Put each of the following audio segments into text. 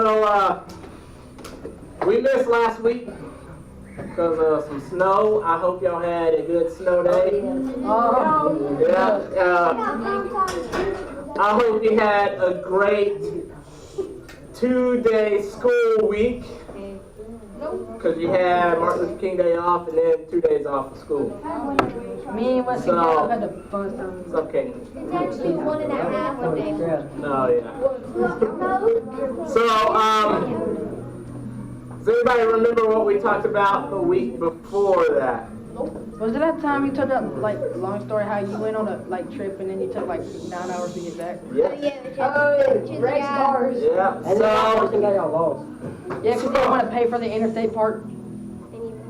So, we missed last week because of some snow. I hope y'all had a good snow day. I hope you had a great 2-day school week because you had Martin Luther King Day off and then 2 days off of school. Me and Wesley had a fun time. It's okay. It's actually 1.5 one day. Oh, yeah. So, does anybody remember what we talked about the week before that? Was it that time you took that long story how you went on a trip and then you took 9 hours to get back? Yeah. Race cars. Yeah. And then that person got y'all lost. Yeah, because they want to pay for the interstate part.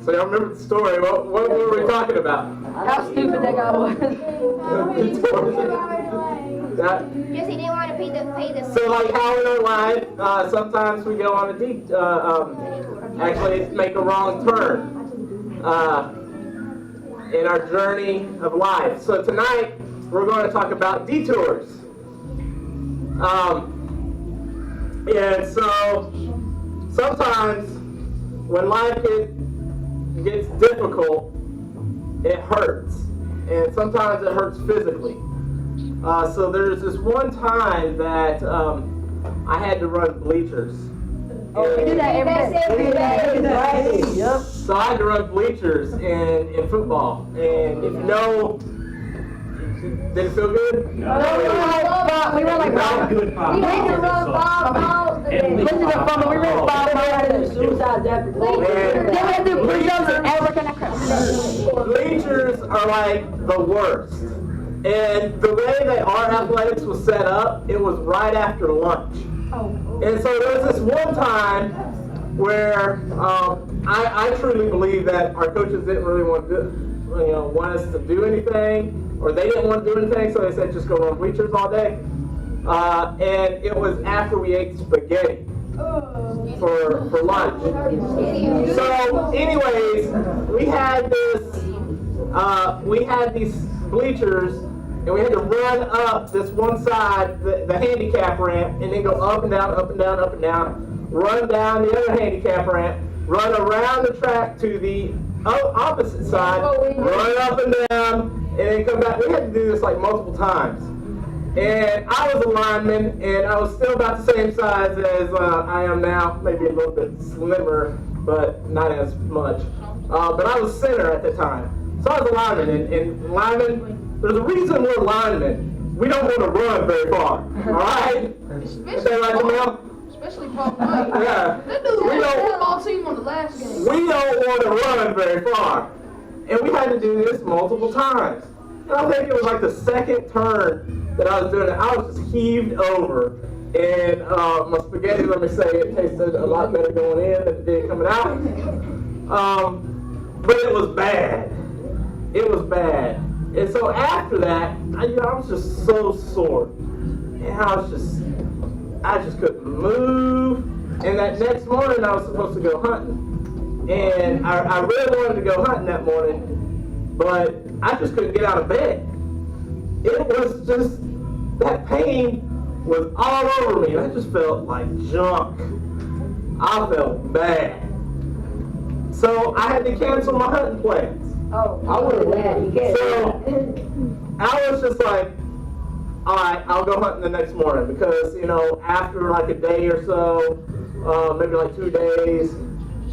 So y'all remember the story? What were we talking about? How stupid that guy was. Because he didn't want to pay the. So like how in our life, sometimes we go on a actually make a wrong turn in our journey of life. So tonight we're going to talk about detours. And so sometimes when life gets difficult, it hurts, and sometimes it hurts physically. So there's this one time that I had to run bleachers. We do that every day. Yep. So I had to run bleachers in football, and if you know, did it feel good? We were like Not good We had to run 5 miles a day. listen to the phone, but we ran 5 miles. Suicides after Then we had to do push-ups and work on that crap. Bleachers are like the worst. And the way that our athletics was set up, it was right after lunch. And so there was this one time where I truly believe that our coaches didn't really want us to do anything, or they didn't want to do anything, so they said just go run bleachers all day. And it was after we ate spaghetti for lunch. So, anyways, we had these bleachers, and we had to run up this one side, the handicap ramp, and then go up and down, up and down, up and down, run down the other handicap ramp, run around the track to the opposite side, run up and down, and then come back. We had to do this multiple times. And I was a lineman, and I was still about the same size as I am now, maybe a little bit slimmer, but not as much. But I was center at the time. So I was a lineman, and linemen, there's a reason we're linemen. We don't want to run very far, all right? Is that right, Jamel? Especially Paul White. Yeah. That dude was the football team on the last game. We don't want to run very far. And we had to do this multiple times. And I think it was the second turn that I was doing it. I was just heaved over. And my spaghetti, let me say, it tasted a lot better going in than it did coming out. But it was bad. It was bad. And so after that, I was just so sore. And I just couldn't move. And that next morning I was supposed to go hunting. And I really wanted to go hunting that morning, but I just couldn't get out of bed. It was just, that pain was all over me. I just felt like junk. I felt bad. So I had to cancel my hunting plans. Oh, I would have laughed. You can't. So I was just like, all right, I'll go hunting the next morning because, after a day or so, maybe 2 days,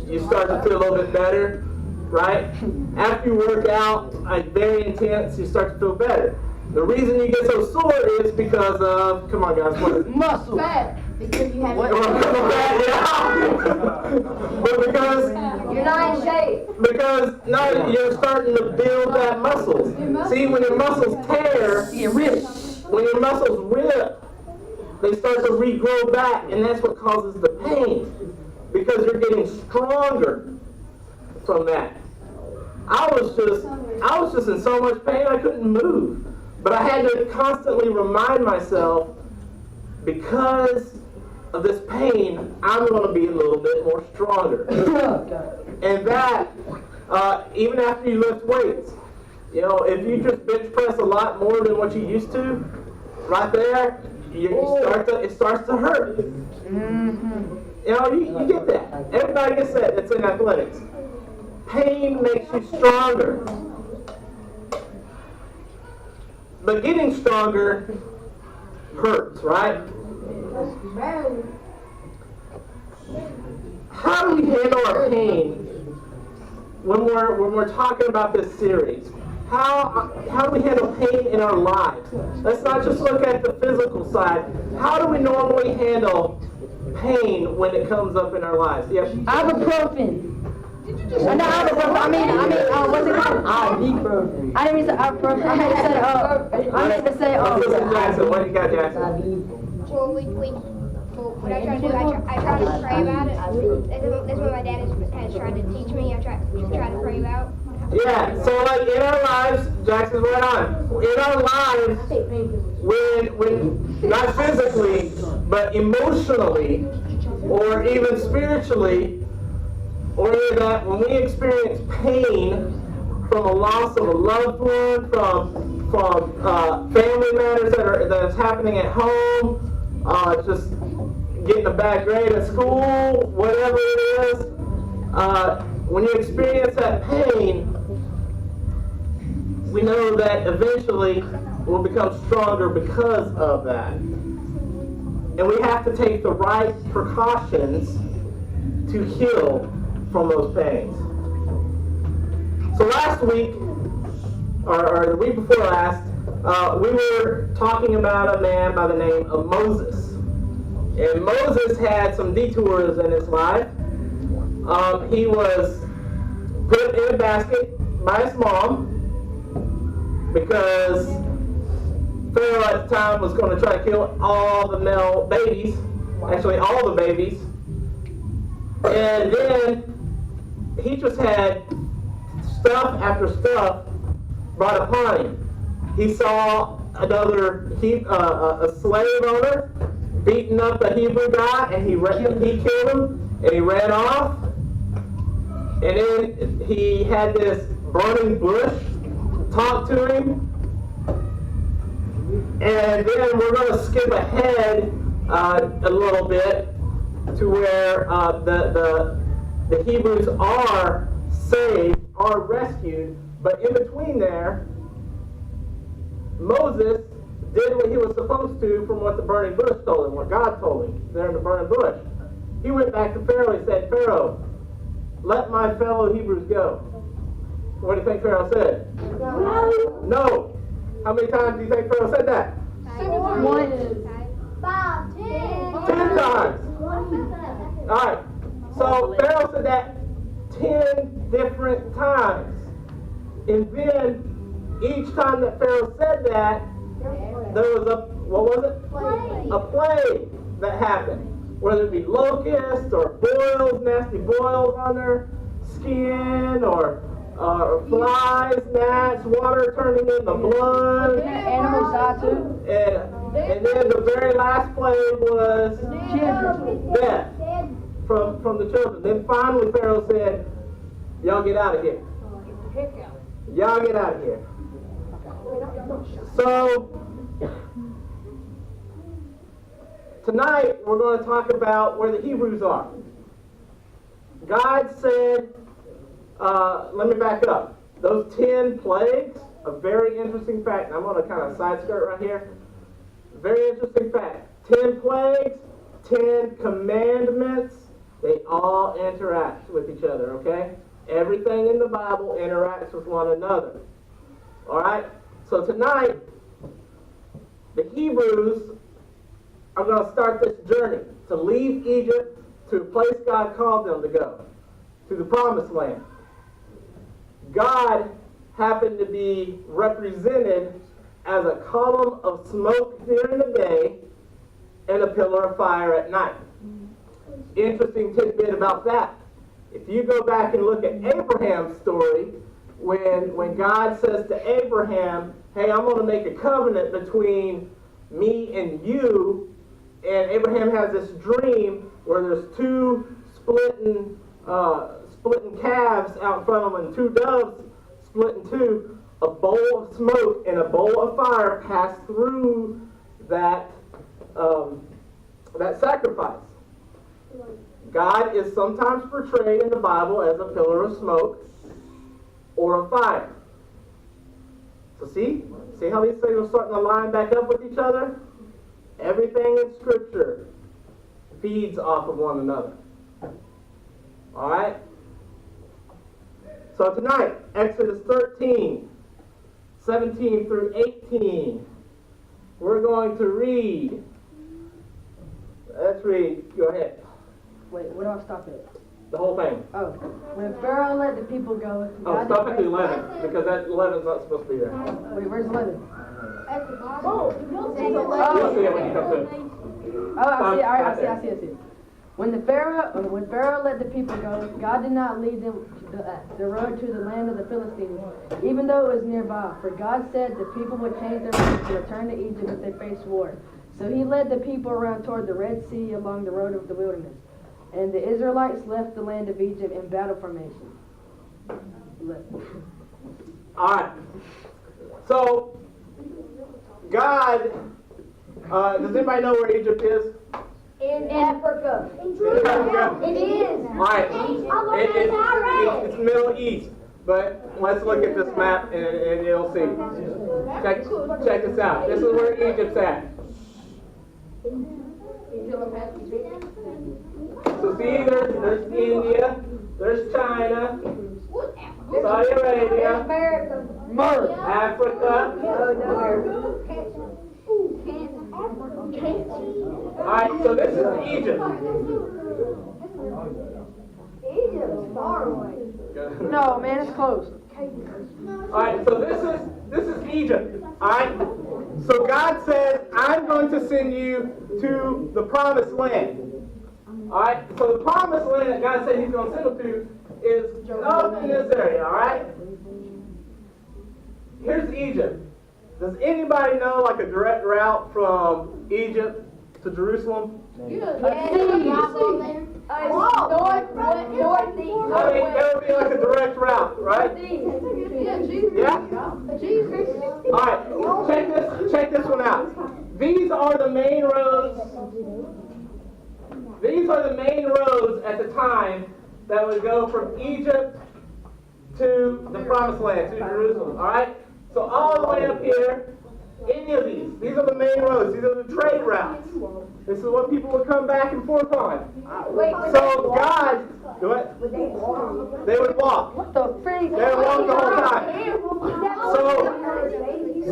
you start to feel a little bit better, right? After you work out, very intense, you start to feel better. The reason you get so sore is because of, come on guys, what is it? Muscle. Fat. Because you have. But because You're not in shape. Because now you're starting to build that muscle. See, when your muscles tear, when your muscles rip, they start to regrow back, and that's what causes the pain. Because you're getting stronger from that. I was just in so much pain I couldn't move. But I had to constantly remind myself, because of this pain, I'm going to be a little bit more stronger. And that, even after you lift weights, if you just bench press a lot more than what you used to, right there, it starts to hurt. You get that. Everybody gets that. It's in athletics. Pain makes you stronger. But getting stronger hurts, right? How do we handle our pain when we're talking about this series? How do we handle pain in our lives? Let's not just look at the physical side. How do we normally handle pain when it comes up in our lives? Yes. Ibuprofen. No, ibuprofen. What's it called? Ibuprofen. I didn't mean to say ibuprofen. I meant to say, Listen, Jackson, what do you got, Jackson? Well, what I try to do, I try to pray about it. That's what my dad is kind of trying to teach me. I try to pray about. Yeah, so like in our lives, Jackson's right on. In our lives, when not physically, but emotionally, or even spiritually, or any of that, when we experience pain from a loss of a loved one, from family matters that's happening at home, just getting a bad grade at school, whatever it is, when you experience that pain, we know that eventually we'll become stronger because of that. And we have to take the right precautions to heal from those pains. So last week, or the week before last, we were talking about a man by the name of Moses. And Moses had some detours in his life. He was put in a basket by his mom because Pharaoh at the time was going to try to kill all the male babies, actually all the babies. And then he just had stuff after stuff brought upon him. He saw a slave owner beating up a Hebrew guy, and he killed him, and he ran off. And then he had this burning bush talk to him. And then we're going to skip ahead a little bit to where the Hebrews are saved, are rescued, but in between there, Moses did what he was supposed to from what the burning bush told him, what God told him there in the burning bush. He went back to Pharaoh and said, "Pharaoh, let my fellow Hebrews go." What do you think Pharaoh said? No. How many times do you think Pharaoh said that? 5, 10. 10 times. All right. So Pharaoh said that 10 different times. And then each time that Pharaoh said that, there was a plague that happened. Whether it be locusts or boils, nasty boils on their skin, or flies, gnats, water turning into blood. Animals die too. And then the very last plague was death from the children. Then finally Pharaoh said, "Y'all get out of here. Y'all get out of here." So tonight we're going to talk about where the Hebrews are. God said, let me back up. Those 10 plagues, a very interesting fact, and I'm going to kind of side skirt right here. Very interesting fact. 10 plagues, 10 commandments, they all interact with each other, okay? Everything in the Bible interacts with one another. All right? So tonight, the Hebrews are going to start this journey to leave Egypt to a place God called them to go, to the Promised Land. God happened to be represented as a column of smoke during the day and a pillar of fire at night. Interesting tidbit about that. If you go back and look at Abraham's story, when God says to Abraham, "Hey, I'm going to make a covenant between me and you," and Abraham has this dream where there's two splitting calves out in front of him and two doves split in two. A bowl of smoke and a bowl of fire pass through that sacrifice. God is sometimes portrayed in the Bible as a pillar of smoke or a fire. So see how these things are starting to line back up with each other? Everything in Scripture feeds off of one another. All right? So tonight, Exodus 13, 17 through 18, we're going to read. Let's read. Go ahead. Wait, where do I stop at? The whole thing. Oh, when Pharaoh let the people go, Oh, God stop at the 11, because that 11's not supposed to be there. Wait, where's 11? You'll see it when you come to it. Oh, I see it. All right, I see it. When Pharaoh let the people go, God did not lead them the road to the land of the Philistines, even though it was nearby. For God said the people would change their ways to return to Egypt if they faced war. So he led the people around toward the Red Sea along the road of the wilderness. And the Israelites left the land of Egypt in battle formation. All right. So, God, does anybody know where Egypt is? In Africa. It is. All right. It's Middle East. But let's look at this map and you'll see. Check this out. This is where Egypt's at. So see, there's India, there's China, Saudi Arabia, Africa. Alright, so this is Egypt. Egypt's far away. No, man, it's close. Alright, so this is Egypt. Alright? So God said, I'm going to send you to the promised land. Alright? So the promised land that God said he's going to send them to is up in this area, alright? Here's Egypt. Does anybody know like a direct route from Egypt to Jerusalem? I mean, that would be like a direct route, right? Yeah? Alright, check this one out. These are the main roads. These are the main roads at the time that would go from Egypt to the promised land, to Jerusalem. Alright? So all the way up here, any of these are the main roads. These are the trade routes. This is what people would come back and forth on. So God, what? They would walk. What the freak? They would walk the whole time.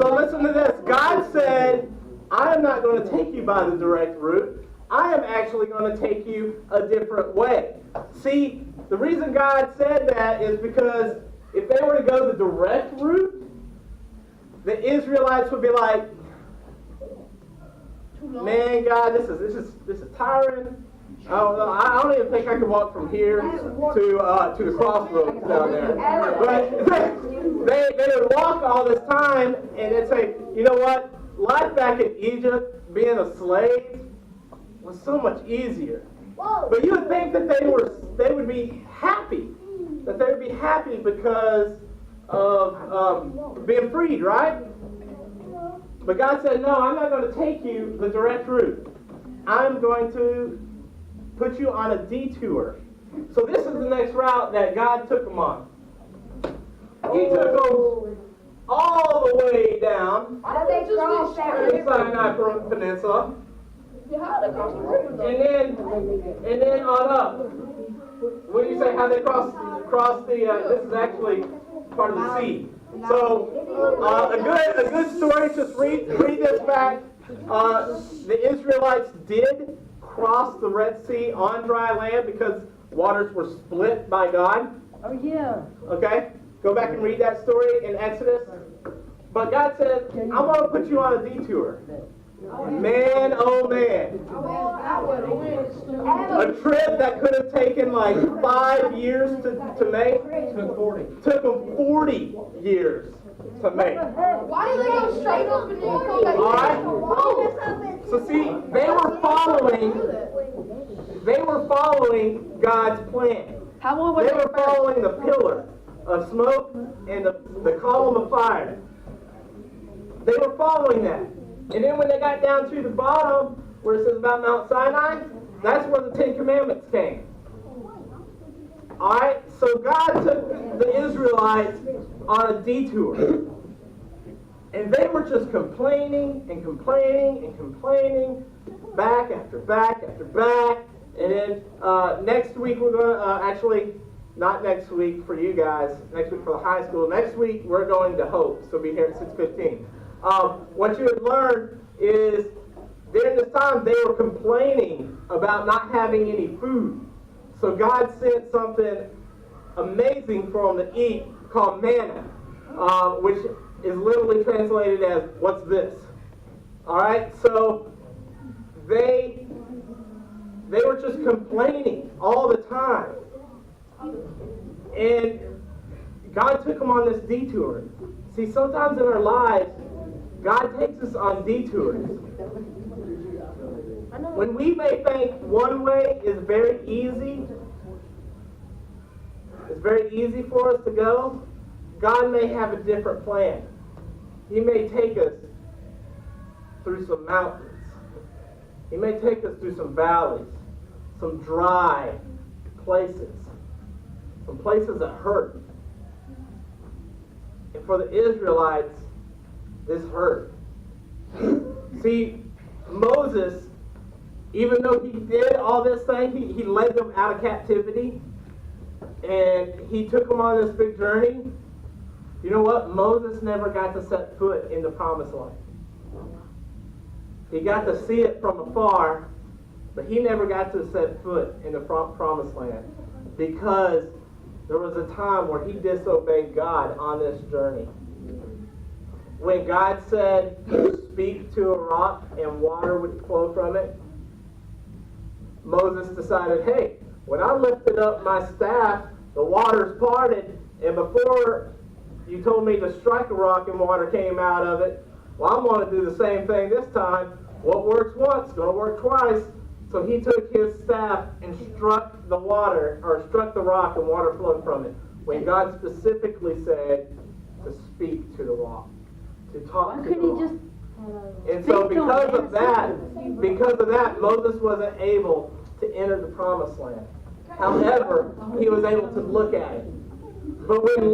So listen to this. God said, I am not going to take you by the direct route. I am actually going to take you a different way. See, the reason God said that is because if they were to go the direct route, the Israelites would be like, man, God, this is tiring. I don't even think I could walk from here to the crossroads down there. But they would walk all this time and they'd say, you know what? Life back in Egypt, being a slave, was so much easier. But you would think that they would be happy. That they would be happy because of being freed, right? But God said, no, I'm not going to take you the direct route. I'm going to put you on a detour. So this is the next route that God took them on. He took them all the way down the Sinai Peninsula. And then on up. What do you say? How they cross the? This is actually part of the sea. So a good story. Just read this back. The Israelites did cross the Red Sea on dry land because waters were split by God. Oh yeah. Okay, go back and read that story in Exodus. But God said, "I'm going to put you on a detour." Man, oh man. A trip that could have taken like 5 years to make took them 40 years to make. Why do they go straight up and then come back? Alright? So see, they were following God's plan. How old were They they were first? following the pillar of smoke and the column of fire. They were following that. And then when they got down to the bottom, where it says about Mount Sinai, That's where the Ten Commandments came. Alright, so God took the Israelites on a detour. And they were just complaining and complaining and complaining, back after back after back. And then next week we're going to, actually, not next week for you guys, next week for the high school. Next week we're going to Hope, so be here at 6:15. What you would learn is during this time they were complaining about not having any food. So God sent something amazing for them to eat called manna, which is literally translated as, what's this? Alright, so they were just complaining all the time. And God took them on this detour. See, sometimes in our lives, God takes us on detours. When we may think one way is very easy, it's very easy for us to go, God may have a different plan. He may take us through some mountains. He may take us through some valleys, some dry places, some places that hurt. And for the Israelites, this hurt. See, Moses, even though he did all this thing, he led them out of captivity, and he took them on this big journey. You know what? Moses never got to set foot in the promised land. He got to see it from afar, but he never got to set foot in the promised land because there was a time where he disobeyed God on this journey. When God said, speak to a rock and water would flow from it, Moses decided, hey, when I lifted up my staff, the waters parted, and before you told me to strike a rock and water came out of it, well, I'm going to do the same thing this time. What works once is going to work twice. So he took his staff and struck the water, or struck the rock, and water flowed from it. When God specifically said to speak to the rock, to talk to the rock. And so because of that, Moses wasn't able to enter the promised land. However, he was able to look at it. But when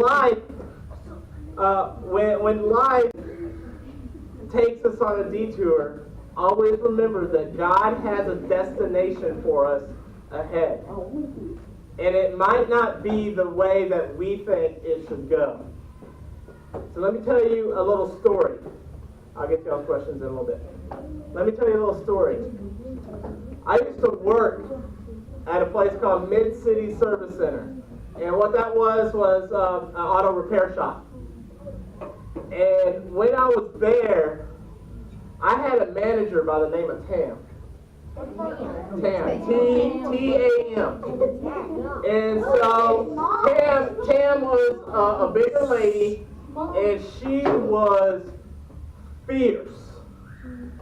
life takes us on a detour, always remember that God has a destination for us ahead. And it might not be the way that we think it should go. So let me tell you a little story. I'll get to y'all's questions in a little bit. Let me tell you a little story. I used to work at a place called Mid-City Service Center. And what that was an auto repair shop. And when I was there, I had a manager by the name of Tam. T-A-M. And so Tam was a bigger lady, and she was fierce.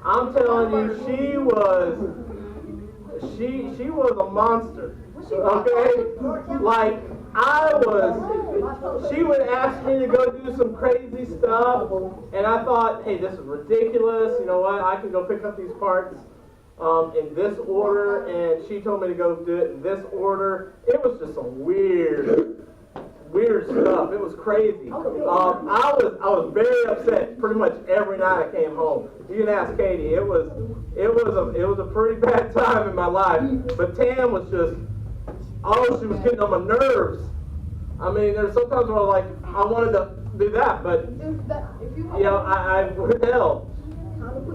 I'm telling you, she was a monster. Okay? Like, she would ask me to go do some crazy stuff, and I thought, hey, this is ridiculous. You know what? I can go pick up these parts in this order, and she told me to go do it in this order. It was just some weird stuff. It was crazy. I was very upset pretty much every night I came home. You can ask Katie. It was a pretty bad time in my life. But Tam was just, she was getting on my nerves. I mean, there's sometimes where like I wanted to do that, but I withheld.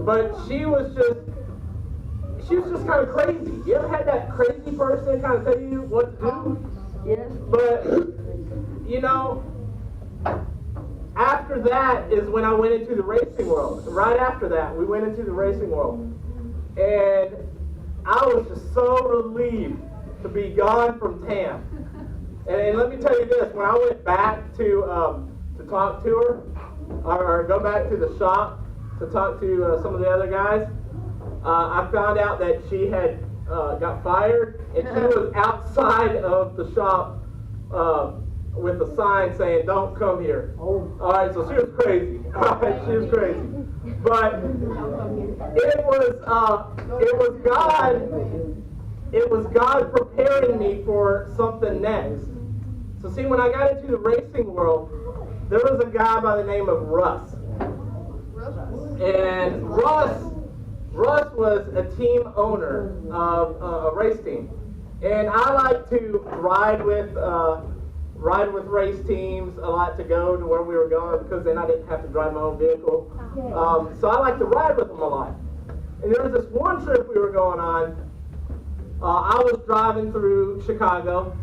But she was just kind of crazy. You ever had that crazy person kind of tell you what to do? Yes. But after that is when I went into the racing world. Right after that, we went into the racing world, and I was just so relieved to be gone from Tam. And let me tell you this: when I went back to talk to her, or go back to the shop to talk to some of the other guys, I found out that she had got fired, and she was outside of the shop with a sign saying, "Don't come here." All right, so she was crazy. All right, she was crazy. But it was God it was God preparing me for something next. So see, when I got into the racing world, there was a guy by the name of Russ. And Russ was a team owner of a race team. And I like to ride with race teams. I like to go to where we were going because then I didn't have to drive my own vehicle. So I like to ride with them a lot. And there was this one trip we were going on. I was driving through Chicago.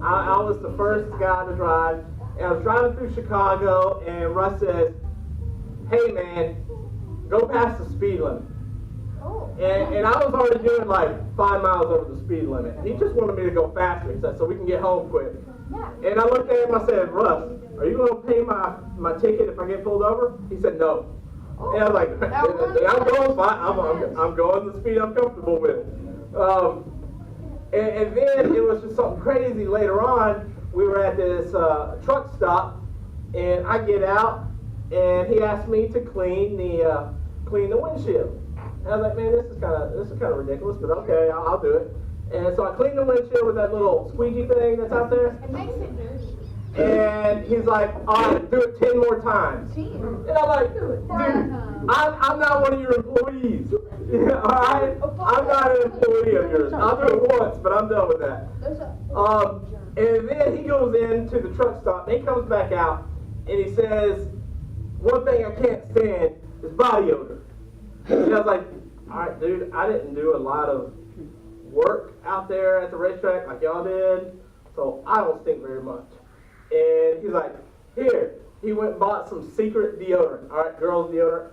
I was the first guy to drive. And I was driving through Chicago, and Russ says, "Hey man, go past the speed limit." And I was already doing like 5 miles over the speed limit. He just wanted me to go faster, he said, so we can get home quick. And I looked at him, I said, "Russ, are you going to pay my ticket if I get pulled over?" He said, "No." And I was like, "I'm going fine. I'm going the speed I'm comfortable with." And then it was just something crazy later on. We were at this truck stop, and I get out, and he asked me to clean the windshield. And I was like, "Man, this is kind of ridiculous, but okay, I'll do it." And so I cleaned the windshield with that little squeegee thing that's out there. It makes it dirty. And he's like, "All right, do it 10 more times." And I'm like, "Dude, I'm not one of your employees. All right? I'm not an employee of yours. I'll do it once, but I'm done with that." And then he goes into the truck stop, and he comes back out, and he says, "One thing I can't stand is body odor." And I was like, "All right, dude, I didn't do a lot of work out there at the racetrack like y'all did, so I don't stink very much." And he's like, "Here." He went and bought some secret deodorant. All right, girls deodorant.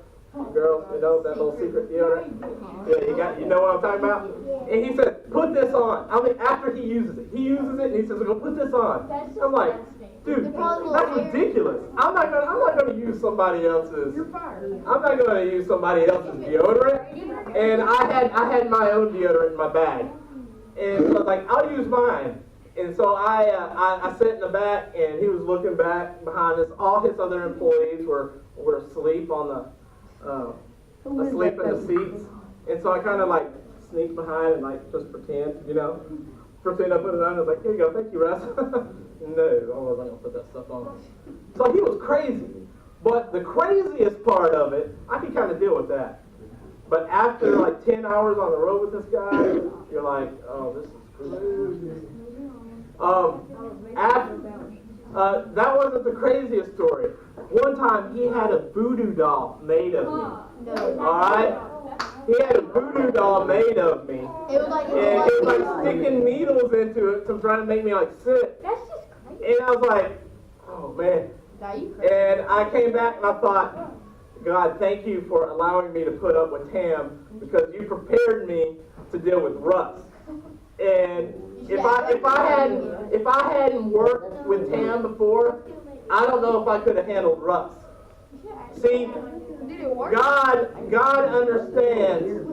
Girls, you know that little secret deodorant? Yeah, you know what I'm talking about? And he said, "Put this on." I mean, after he uses it, and he says, "Go put this on." I'm like, "Dude, that's ridiculous. I'm not gonna use somebody else's. I'm not gonna use somebody else's deodorant." And I had my own deodorant in my bag, and so I was like, "I'll use mine." And so I sat in the back, and he was looking back behind us. All his other employees were asleep on the asleep in the seats. And so I kind of like sneaked behind and like just pretend I put it on. I was like, "Here you go, thank you, Russ." No, I wasn't gonna put that stuff on. So he was crazy. But the craziest part of it, I could kind of deal with that. But after like 10 hours on the road with this guy, you're like, "Oh, this is crazy." That wasn't the craziest story. One time he had a voodoo doll made of me. Alright? He had a voodoo doll made of me. And he was like sticking needles into it to try to make me like sick. That's just crazy. And I was like, "Oh man." And I came back and I thought, "God, thank you for allowing me to put up with Tam because you prepared me to deal with Russ." And if I hadn't worked with Tam before, I don't know if I could have handled Russ. See, God understands.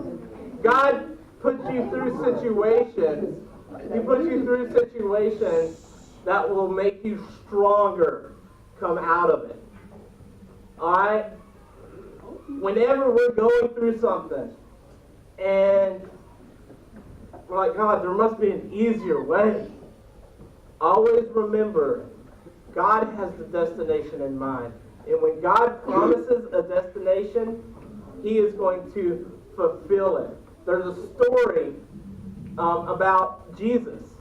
God puts you through situations. He puts you through situations that will make you stronger come out of it. Alright? Whenever we're going through something and we're like, "God, there must be an easier way," always remember, God has the destination in mind. And when God promises a destination, He is going to fulfill it. There's a story about Jesus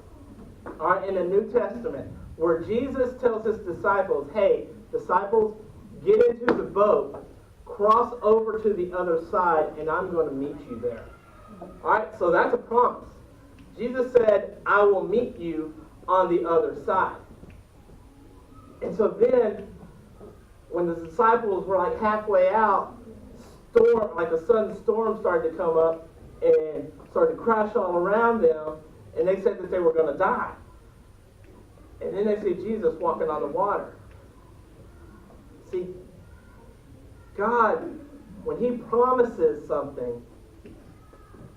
in the New Testament where Jesus tells His disciples, "Hey, disciples, get into the boat, cross over to the other side, and I'm going to meet you there." Alright, so that's a promise. Jesus said, "I will meet you on the other side." And so then, when the disciples were like halfway out, a sudden storm started to come up and started to crash all around them, and they said that they were going to die. And then they see Jesus walking on the water. See, God, when He promises something,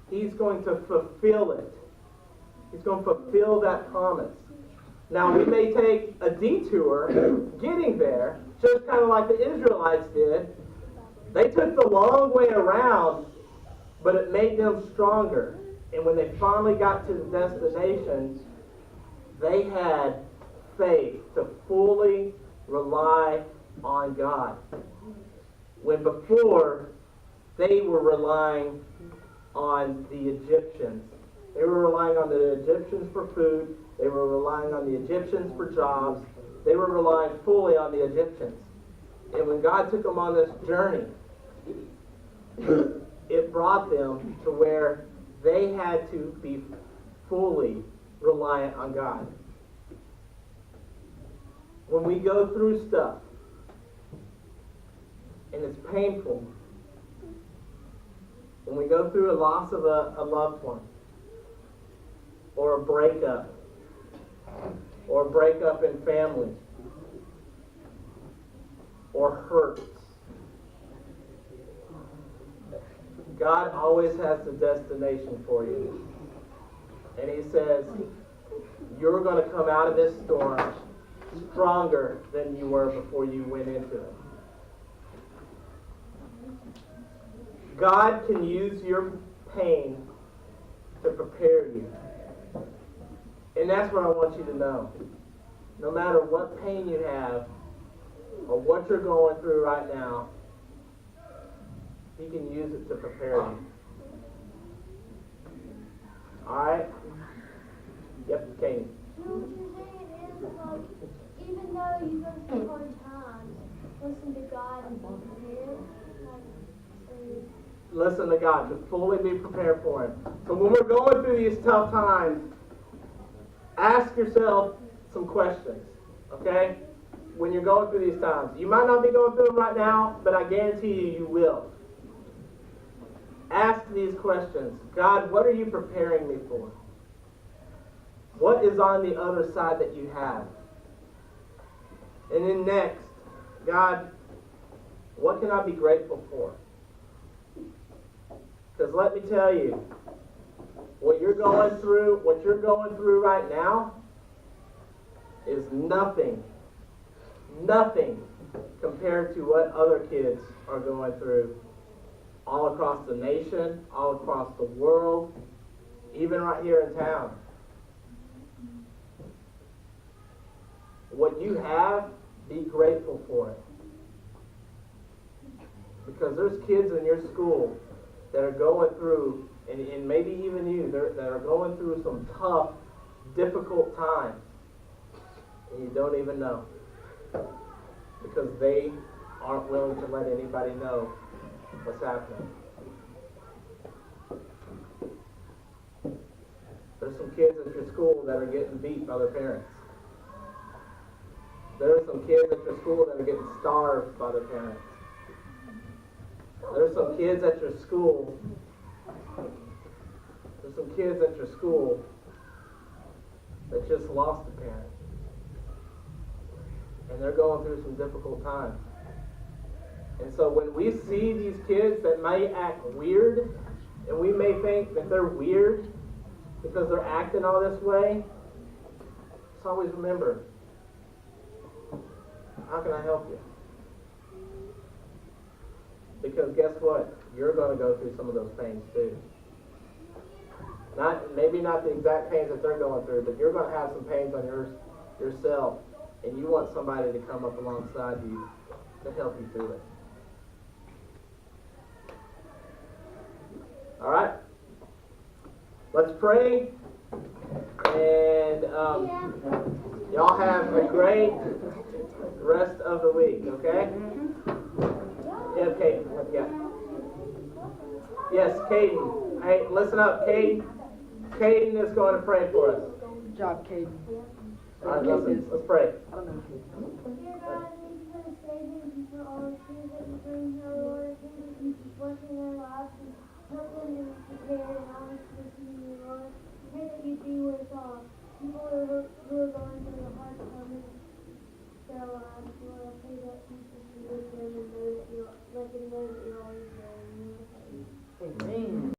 He's going to fulfill it. He's going to fulfill that promise. Now, we may take a detour getting there, just kind of like the Israelites did. They took the long way around, but it made them stronger. And when they finally got to the destination, they had faith to fully rely on God. When before, they were relying on the Egyptians. They were relying on the Egyptians for food. They were relying on the Egyptians for jobs. They were relying fully on the Egyptians. And when God took them on this journey, it brought them to where they had to be fully reliant on God. When we go through stuff, and it's painful, when we go through a loss of a loved one, or a breakup in family, or hurts, God always has the destination for you. And He says, you're going to come out of this storm stronger than you were before you went into it. God can use your pain to prepare you. And that's what I want you to know. No matter what pain you have or what you're going through right now, He can use it to prepare you. Alright? Yep, Katie. So what you're saying is, like, even though you go through hard times, listen to God and be prepared. Listen to God, to fully be prepared for Him. So when we're going through these tough times, ask yourself some questions, okay? When you're going through these times. You might not be going through them right now, but I guarantee you will. Ask these questions. God, what are you preparing me for? What is on the other side that you have? And then next, God, what can I be grateful for? Because let me tell you, what you're going through right now is nothing compared to what other kids are going through all across the nation, all across the world, even right here in town. What you have, be grateful for it. Because there's kids in your school that are going through, and maybe even you, that are going through some tough, difficult times, and you don't even know. Because they aren't willing to let anybody know what's happening. There's some kids at your school that are getting beat by their parents. There are some kids at your school that are getting starved by their parents. There's some kids at your school. That just lost a parent. And they're going through some difficult times. And so when we see these kids that may act weird, and we may think that they're weird because they're acting all this way, just always remember, how can I help you? Because guess what? You're going to go through some of those pains too. Maybe not the exact pains that they're going through, but you're going to have some pains on yourself, and you want somebody to come up alongside you to help you through it. All right? Let's pray, and y'all have a great rest of the week, okay? Yeah, Kaden, what you got? Yes, Kaden. Hey, listen up, Kaden. Kaden is going to pray for us. Good job, Caden. All right, let's pray. I don't know. Dear God, thank you for the saving and for all the things that you bring, our Lord. Thank you for just blessing their lives and helping them prepare and always listening to you, Lord. Pray that you be with people who are going through the hard times in their lives. Lord, I pray that you just be with them and let them know that you're always